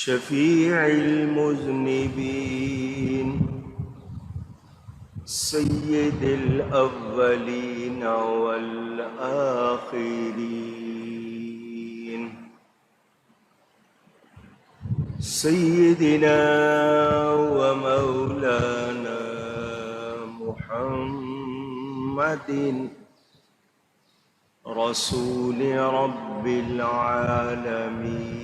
شفيع المذنبين سيد الأولين والآخرين سيدنا ومولانا محمد رسول رب العالمين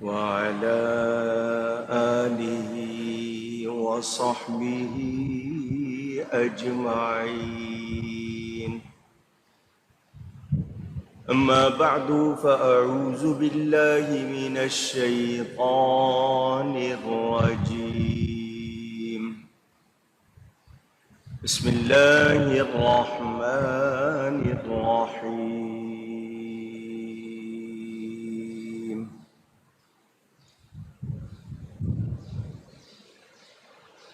وعلى آله وصحبه أجمعين. أما بعد فأعوذ بالله من الشيطان الرجيم. بسم الله الرحمن الرحيم.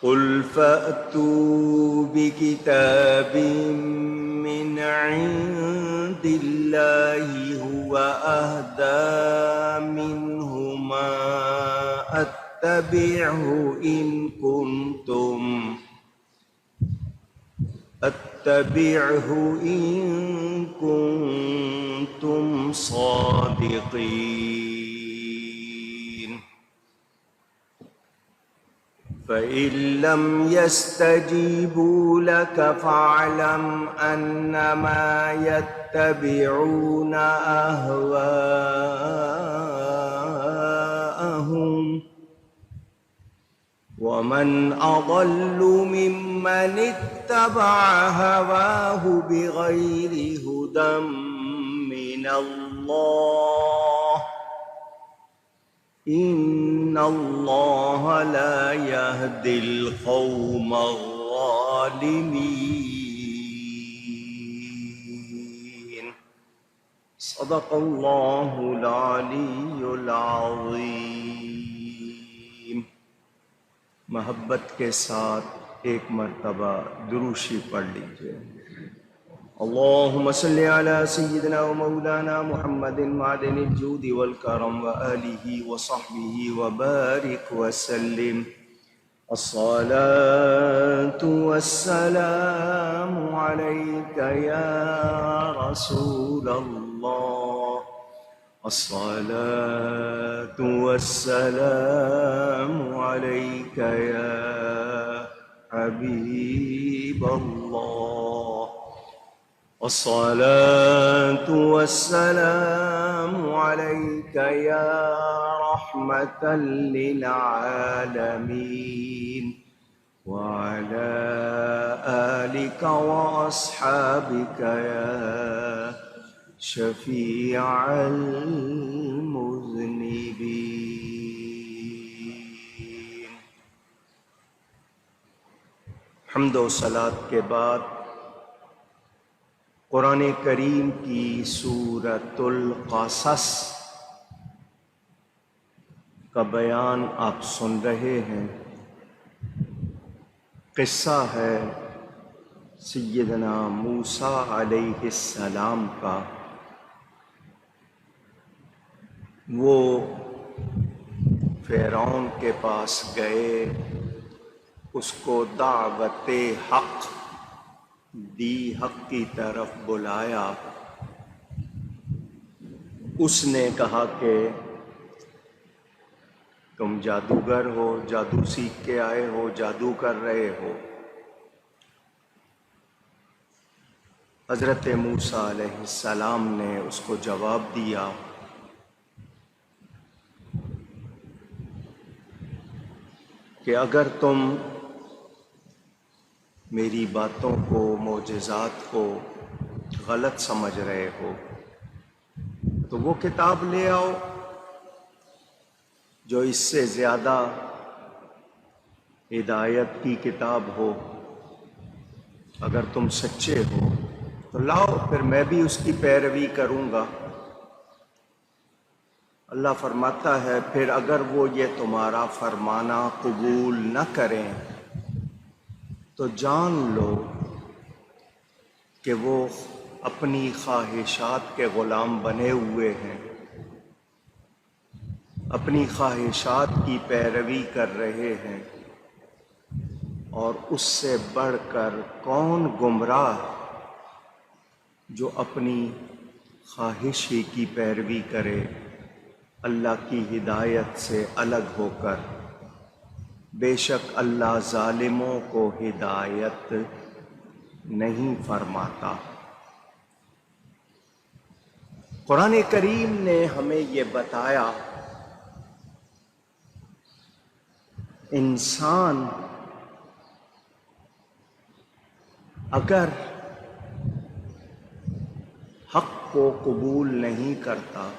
قل فأتوا بكتاب من عند الله هو أهدى منهما أتبعه إن كنتم صادقين. فإن لم يستجيبوا لك فاعلم أنما يتبعون أهواءهم ومن أضل ممن اتبع هواه بغير هدى من الله إن الله لا يهدي القوم الظالمين. صدق الله العلي العظيم. محبت کے ساتھ ایک مرتبہ دروشی پڑھ لیجئے. اللهم صل على سيدنا ومولانا محمد معدن الجود والكرم وآله وصحبه وبارك وسلم. الصلاة والسلام عليك يا رسول الله. الصلاة والسلام عليك يا حبيب الله. الصلاة والسلام عليك يا رحمة للعالمين وعلى آلك وأصحابك يا شفيع المذنبين. حمد و صلاۃ کے بعد قرآن کریم کی سورۃ القصص کا بیان آپ سن رہے ہیں. قصہ ہے سیدنا موسیٰ علیہ السلام کا. وہ فرعون کے پاس گئے، اس کو دعوت حق دی، حق کی طرف بلایا. اس نے کہا کہ تم جادوگر ہو، جادو سیکھ کے آئے ہو، جادو کر رہے ہو. حضرت موسیٰ علیہ السلام نے اس کو جواب دیا کہ اگر تم میری باتوں کو، معجزات کو غلط سمجھ رہے ہو تو وہ کتاب لے آؤ جو اس سے زیادہ ہدایت کی کتاب ہو. اگر تم سچے ہو تو لاؤ، پھر میں بھی اس کی پیروی کروں گا. اللہ فرماتا ہے پھر اگر وہ یہ تمہارا فرمانا قبول نہ کریں تو جان لو کہ وہ اپنی خواہشات کے غلام بنے ہوئے ہیں اپنی خواہشات کی پیروی کر رہے ہیں، اور اس سے بڑھ کر کون گمراہ جو اپنی خواہش ہی کی پیروی کرے اللہ کی ہدایت سے الگ ہو کر۔ بے شک اللہ ظالموں کو ہدایت نہیں فرماتا۔ قرآن کریم نے ہمیں یہ بتایا، انسان اگر حق کو قبول نہیں کرتا،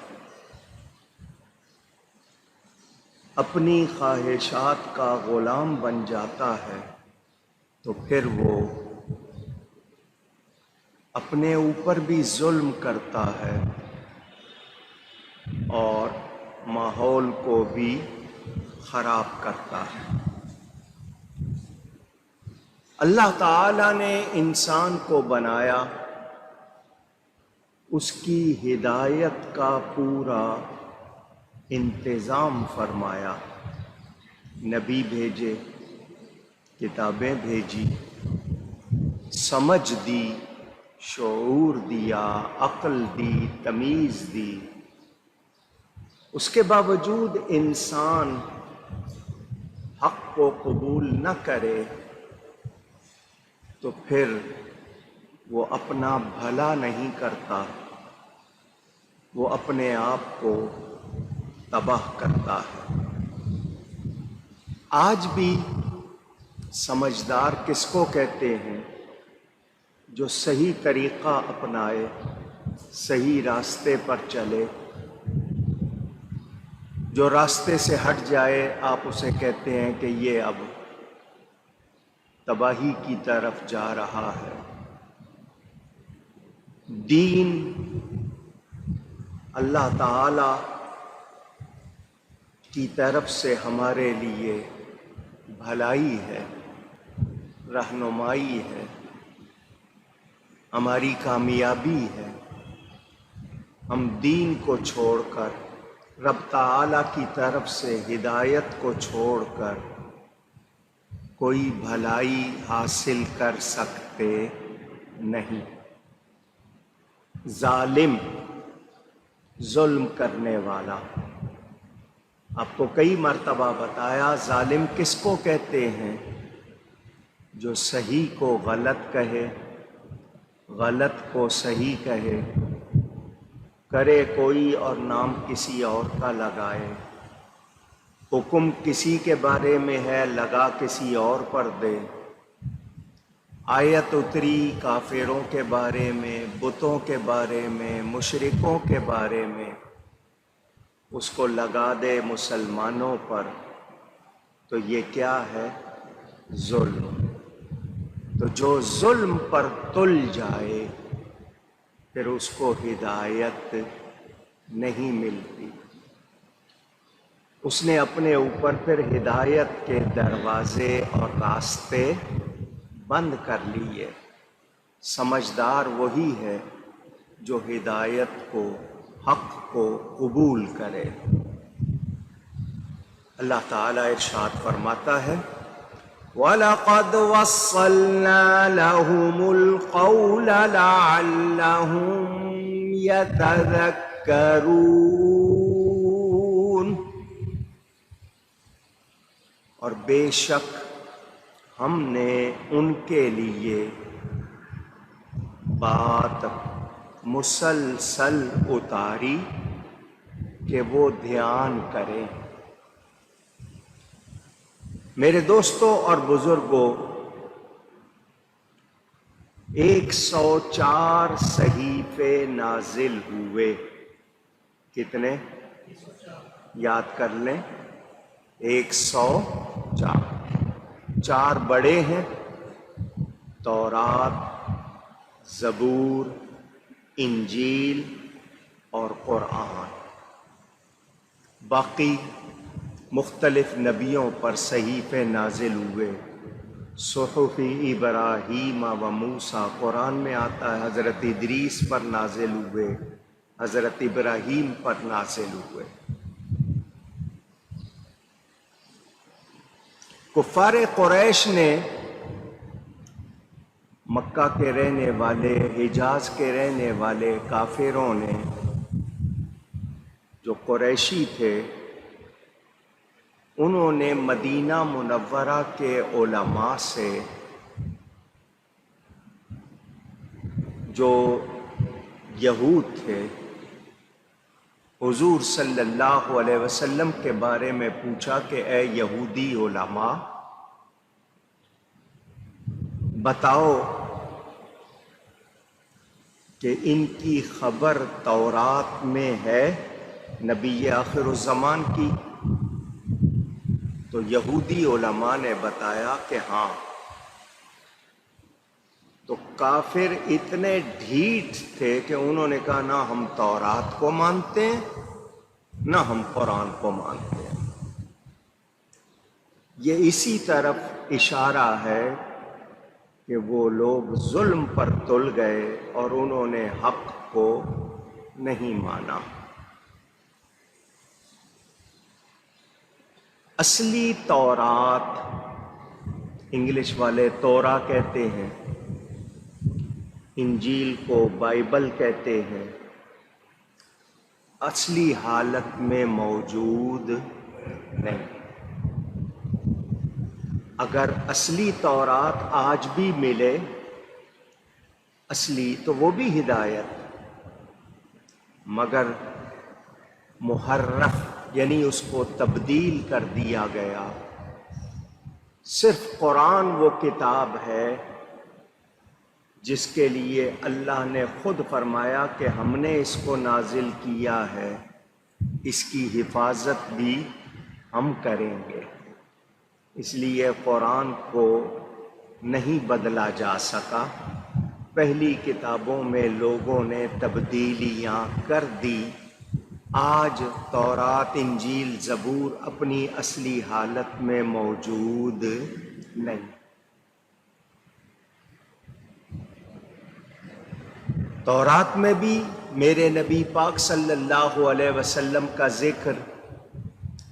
اپنی خواہشات کا غلام بن جاتا ہے، تو پھر وہ اپنے اوپر بھی ظلم کرتا ہے اور ماحول کو بھی خراب کرتا ہے۔ اللہ تعالیٰ نے انسان کو بنایا، اس کی ہدایت کا پورا انتظام فرمایا، نبی بھیجے، کتابیں بھیجی، سمجھ دی، شعور دیا، عقل دی، تمیز دی۔ اس کے باوجود انسان حق کو قبول نہ کرے تو پھر وہ اپنا بھلا نہیں کرتا، وہ اپنے آپ کو تباہ کرتا ہے۔ آج بھی سمجھدار کس کو کہتے ہیں؟ جو صحیح طریقہ اپنائے، صحیح راستے پر چلے۔ جو راستے سے ہٹ جائے آپ اسے کہتے ہیں کہ یہ اب تباہی کی طرف جا رہا ہے۔ دین اللہ تعالی کی طرف سے ہمارے لیے بھلائی ہے، رہنمائی ہے، ہماری کامیابی ہے۔ ہم دین کو چھوڑ کر، رب تعالی کی طرف سے ہدایت کو چھوڑ کر کوئی بھلائی حاصل کر سکتے نہیں۔ ظالم، ظلم کرنے والا، آپ کو کئی مرتبہ بتایا ظالم کس کو کہتے ہیں؟ جو صحیح کو غلط کہے، غلط کو صحیح کہے، کرے کوئی اور نام کسی اور کا لگائے، حکم کسی کے بارے میں ہے لگا کسی اور پر دے، آیت اتری کافروں کے بارے میں، بتوں کے بارے میں، مشرکوں کے بارے میں، اس کو لگا دے مسلمانوں پر، تو یہ کیا ہے؟ ظلم۔ تو جو ظلم پر تل جائے پھر اس کو ہدایت نہیں ملتی۔ اس نے اپنے اوپر پھر ہدایت کے دروازے اور راستے بند کر لیے۔ سمجھدار وہی ہے جو ہدایت کو، حق کو قبول کرے۔ اللہ تعالیٰ ارشاد فرماتا ہے، وَلَقَدْ وَصَّلْنَا لَهُمُ الْقَوْلَ لَعَلَّهُمْ يَتَذَكَّرُونَ۔ اور بے شک ہم نے ان کے لیے بات مسلسل اتاری کہ وہ دھیان کریں۔ میرے دوستوں اور بزرگوں، 104 صحیفے نازل ہوئے۔ کتنے؟ یاد کر لیں، 104۔ 4 بڑے ہیں، تورات، زبور، انجیل اور قرآن۔ باقی مختلف نبیوں پر صحیفے نازل ہوئے۔ صحف ابراہیم و موسیٰ قرآن میں آتا ہے، حضرت ادریس پر نازل ہوئے، حضرت ابراہیم پر نازل ہوئے۔ کفار قریش نے، مکہ کے رہنے والے، حجاز کے رہنے والے کافروں نے، جو قریشی تھے، انہوں نے مدینہ منورہ کے علماء سے، جو یہود تھے، حضور صلی اللہ علیہ وسلم کے بارے میں پوچھا کہ اے یہودی علماء، بتاؤ کہ ان کی خبر تورات میں ہے نبی آخر الزمان کی؟ تو یہودی علماء نے بتایا کہ ہاں۔ تو کافر اتنے ڈھیٹ تھے کہ انہوں نے کہا نہ ہم تورات کو مانتے ہیں نہ ہم قرآن کو مانتے ہیں۔ یہ اسی طرف اشارہ ہے کہ وہ لوگ ظلم پر تل گئے اور انہوں نے حق کو نہیں مانا۔ اصلی تورات، انگلش والے تورا کہتے ہیں، انجیل کو بائبل کہتے ہیں، اصلی حالت میں موجود نہیں۔ اگر اصلی تورات آج بھی ملے، اصلی، تو وہ بھی ہدایت، مگر محرف یعنی اس کو تبدیل کر دیا گیا۔ صرف قرآن وہ کتاب ہے جس کے لیے اللہ نے خود فرمایا کہ ہم نے اس کو نازل کیا ہے، اس کی حفاظت بھی ہم کریں گے۔ اس لیے قرآن کو نہیں بدلا جا سکا۔ پہلی کتابوں میں لوگوں نے تبدیلیاں کر دی۔ آج تورات، انجیل، زبور اپنی اصلی حالت میں موجود نہیں۔ تورات میں بھی میرے نبی پاک صلی اللہ علیہ وسلم کا ذکر،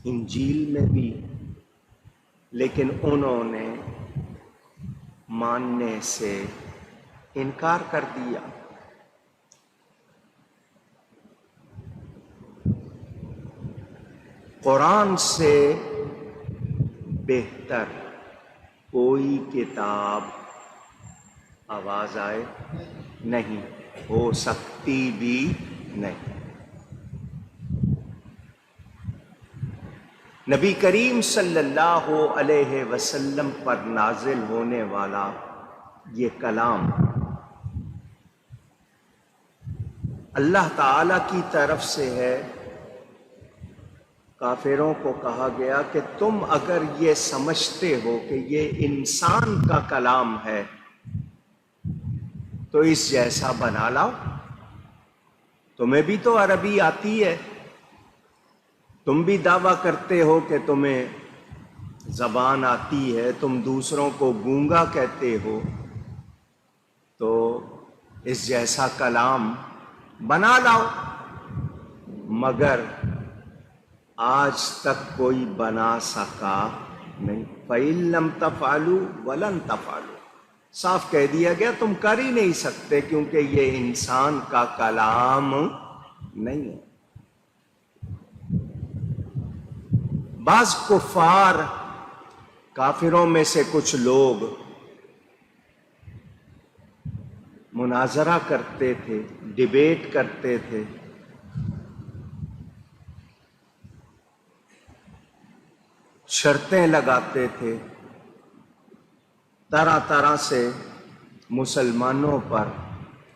انجیل میں بھی، لیکن انہوں نے ماننے سے انکار کر دیا۔ قرآن سے بہتر کوئی کتاب، آواز آئے، نہیں ہو سکتی بھی نہیں۔ نبی کریم صلی اللہ علیہ وسلم پر نازل ہونے والا یہ کلام اللہ تعالی کی طرف سے ہے۔ کافروں کو کہا گیا کہ تم اگر یہ سمجھتے ہو کہ یہ انسان کا کلام ہے تو اس جیسا بنا لاؤ۔ تمہیں بھی تو عربی آتی ہے، تم بھی دعویٰ کرتے ہو کہ تمہیں زبان آتی ہے، تم دوسروں کو گونگا کہتے ہو، تو اس جیسا کلام بنا لاؤ۔ مگر آج تک کوئی بنا سکا نہیں۔ فَإِن لَّمْ تَفْعَلُوا وَلَن تَفْعَلُوا، صاف کہہ دیا گیا تم کر ہی نہیں سکتے، کیونکہ یہ انسان کا کلام نہیں ہے۔ بعض کفار، کافروں میں سے کچھ لوگ مناظرہ کرتے تھے، ڈیبیٹ کرتے تھے، شرطیں لگاتے تھے، طرح طرح سے مسلمانوں پر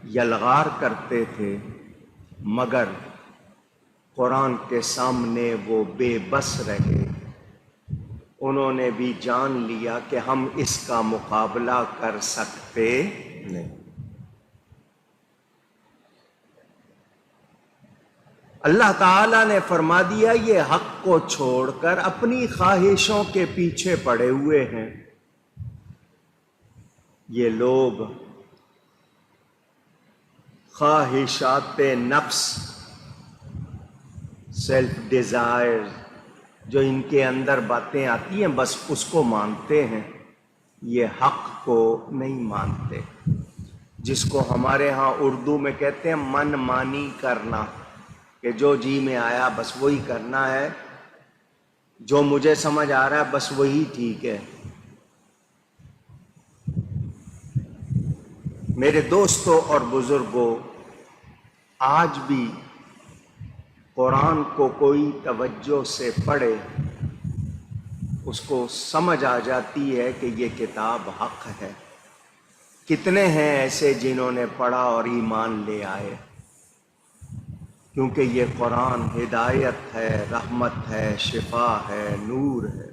یلغار کرتے تھے، مگر قرآن کے سامنے وہ بے بس رہے۔ انہوں نے بھی جان لیا کہ ہم اس کا مقابلہ کر سکتے نہیں۔ اللہ تعالیٰ نے فرما دیا یہ حق کو چھوڑ کر اپنی خواہشوں کے پیچھے پڑے ہوئے ہیں۔ یہ لوگ خواہشات نفس، سیلف ڈیزائر، جو ان کے اندر باتیں آتی ہیں بس اس کو مانتے ہیں، یہ حق کو نہیں مانتے، جس کو ہمارے ہاں اردو میں کہتے ہیں من مانی کرنا، کہ جو جی میں آیا بس وہی کرنا ہے، جو مجھے سمجھ آ رہا ہے بس وہی ٹھیک ہے۔ میرے دوستوں اور بزرگوں، آج بھی قرآن کو کوئی توجہ سے پڑھے اس کو سمجھ آ جاتی ہے کہ یہ کتاب حق ہے۔ کتنے ہیں ایسے جنہوں نے پڑھا اور ایمان لے آئے، کیونکہ یہ قرآن ہدایت ہے، رحمت ہے، شفا ہے، نور ہے۔